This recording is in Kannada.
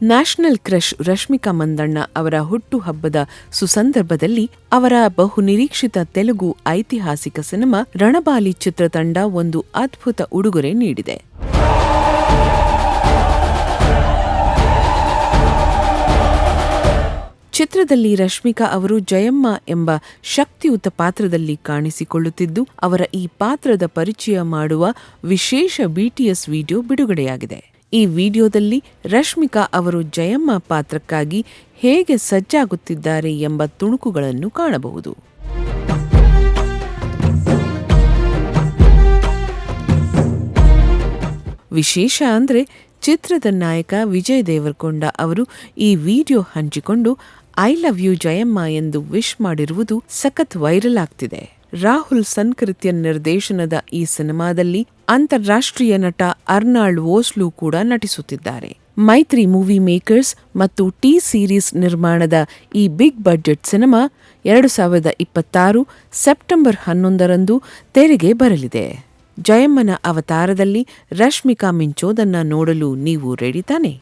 ನ್ಯಾಷನಲ್ ಕ್ರಶ್ ರಶ್ಮಿಕಾ ಮಂದಣ್ಣ ಅವರ ಹುಟ್ಟುಹಬ್ಬದ ಸುಸಂದರ್ಭದಲ್ಲಿ ಅವರ ಬಹುನಿರೀಕ್ಷಿತ ತೆಲುಗು ಐತಿಹಾಸಿಕ ಸಿನಿಮಾ ರಣಬಾಲಿ ಚಿತ್ರತಂಡ ಒಂದು ಅದ್ಭುತ ಉಡುಗೊರೆ ನೀಡಿದೆ. ಚಿತ್ರದಲ್ಲಿ ರಶ್ಮಿಕಾ ಅವರು ಜಯಮ್ಮ ಎಂಬ ಶಕ್ತಿಯುತ ಪಾತ್ರದಲ್ಲಿ ಕಾಣಿಸಿಕೊಳ್ಳುತ್ತಿದ್ದು, ಅವರ ಈ ಪಾತ್ರದ ಪರಿಚಯ ಮಾಡುವ ವಿಶೇಷ BTS ವಿಡಿಯೋ ಬಿಡುಗಡೆಯಾಗಿದೆ. ಈ ವಿಡಿಯೋದಲ್ಲಿ ರಶ್ಮಿಕಾ ಅವರು ಜಯಮ್ಮ ಪಾತ್ರಕ್ಕಾಗಿ ಹೇಗೆ ಸಜ್ಜಾಗುತ್ತಿದ್ದಾರೆ ಎಂಬ ತುಣುಕುಗಳನ್ನು ಕಾಣಬಹುದು. ವಿಶೇಷ ಅಂದ್ರೆ ಚಿತ್ರದ ನಾಯಕ ವಿಜಯ್ ದೇವರಕೊಂಡ ಅವರು ಈ ವಿಡಿಯೋ ಹಂಚಿಕೊಂಡು ಐ ಲವ್ ಯು ಜಯಮ್ಮ ಎಂದು ವಿಶ್ ಮಾಡಿರುವುದು ಸಖತ್ ವೈರಲ್ ಆಗ್ತಿದೆ. ರಾಹುಲ್ ಸನ್ಕೃತ್ಯನ್ ನಿರ್ದೇಶನದ ಈ ಸಿನಿಮಾದಲ್ಲಿ ಅಂತಾರಾಷ್ಟ್ರೀಯ ನಟ ಅರ್ನಾಲ್ಡ್ ವೋಸ್ಲು ಕೂಡ ನಟಿಸುತ್ತಿದ್ದಾರೆ. ಮೈತ್ರಿ ಮೂವಿ ಮೇಕರ್ಸ್ ಮತ್ತು ಟಿ ಸೀರೀಸ್ ನಿರ್ಮಾಣದ ಈ ಬಿಗ್ ಬಡ್ಜೆಟ್ ಸಿನಿಮಾ 2026 ಸೆಪ್ಟೆಂಬರ್ 11ರಂದು ತೆರೆಗೆ ಬರಲಿದೆ. ಜಯಮ್ಮನ ಅವತಾರದಲ್ಲಿ ರಶ್ಮಿಕಾ ಮಿಂಚೋದನ್ನ ನೋಡಲು ನೀವು ರೆಡಿ ತಾನೆ?